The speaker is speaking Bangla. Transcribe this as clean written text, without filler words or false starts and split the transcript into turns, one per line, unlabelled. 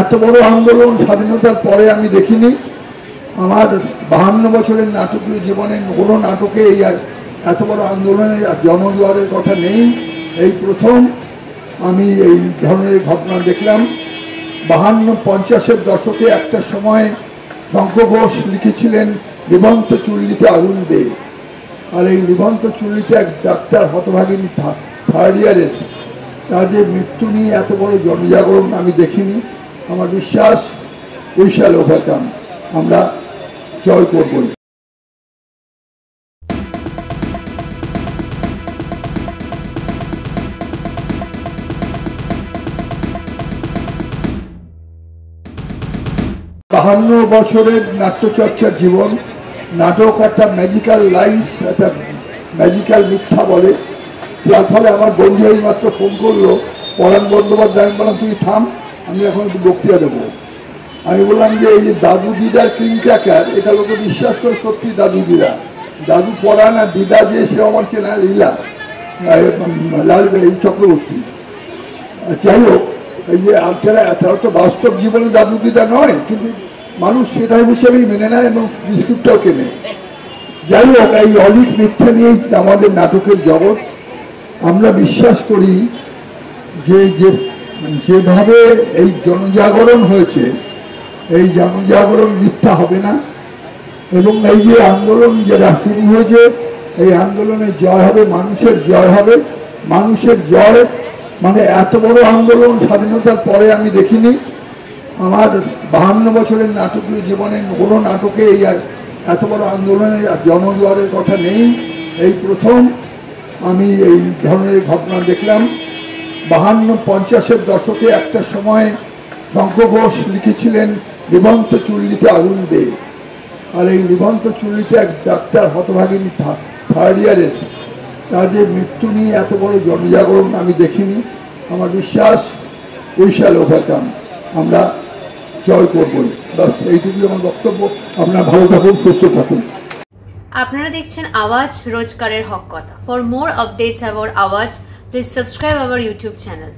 এত বড় আন্দোলন স্বাধীনতার পরে আমি দেখিনি। আমার 52 বছরের নাটকীয় জীবনে কোনো নাটকে এই এত বড় আন্দোলনের জনজোয়ারের কথা নেই। এই প্রথম আমি এই ধরনের ঘটনা দেখলাম। 52-50-এর দশকে একটা সময় শঙ্খ ঘোষ লিখেছিলেন নিবন্ত চুল্লিতে আগুন দে, আর এই নিবন্ত চুল্লিতে এক ডাক্তার হতভাগিনী থার্ড ইয়ারের, তার যে মৃত্যু নিয়ে এত বড় জনজাগরণ আমি দেখিনি। আমার বিশ্বাস উই শ্যাল ওভারকাম, আমরা জয় করব। বাহান্ন বছরের নাট্যচর্চার জীবন, নাটক একটা ম্যাজিক্যাল লাইফ, একটা ম্যাজিক্যাল মিথ্যা বলে। যার ফলে আমার বন্ধু এই মাত্র ফোন করলো, পরাণ বন্দ্যোপাধ্যায়। আমি বললাম তুই থাম, আমি এখন একটু বক্তৃতা দেবো। আমি বললাম যে এই যে দাদু দিদার ক্রিম ক্র্যাকার, এটা লোকে বিশ্বাস করে সত্যি দাদু দিদা। দাদু পরাণ আর দিদা যে সে আমার চেনা লীলা লাল এই চক্রবর্তী। যাই হোক, এই যে আপনারা তারা তো বাস্তব জীবনে দাদু দিদা নয়, কিন্তু মানুষ সেটা হিসেবেই মেনে নেয় এবং স্ক্রিপ্টটাও কেনে। যাই হোক, এই অলিক মিথ্যা নিয়েই আমাদের নাটকের জগৎ। আমরা বিশ্বাস করি যে যেভাবে এই জনজাগরণ হয়েছে, এই জনজাগরণ মিথ্যা হবে না, এবং এই যে আন্দোলন যেটা শুরু হয়েছে, এই আন্দোলনের জয় হবে, মানুষের জয় হবে। মানুষের জয় মানে এত বড় আন্দোলন স্বাধীনতার পরে আমি দেখিনি। আমার 52 বছরের নাটকীয় জীবনে কোনো নাটকে এই এত বড় আন্দোলনের জনজোয়ারের কথা নেই। এই প্রথম আমি এই ধরনের ঘটনা দেখলাম। 52-50-এর দশকে একটা সময় শঙ্খ ঘোষ লিখেছিলেন নিবন্ত চুল্লিতে আগুন দে, আর এই নিবন্ত চুল্লিতে এক ডাক্তার হতভাগিনী থার্ড ইয়ারের, তার যে মৃত্যু নিয়ে এত বড় জনজাগরণ আমি দেখিনি। আমার বিশ্বাস উই শ্যাল ওভারকাম, আমরা জয় করব। বাস এইটুকুই আমার বক্তব্য। আপনারা ভালো থাকুন, সুস্থ থাকুন।
আপনারা দেখছেন আওয়াজ, রোজকারের হক কথা। ফর মোর আপডেটস অ্যাবাউট আওয়াজ, please subscribe our YouTube channel.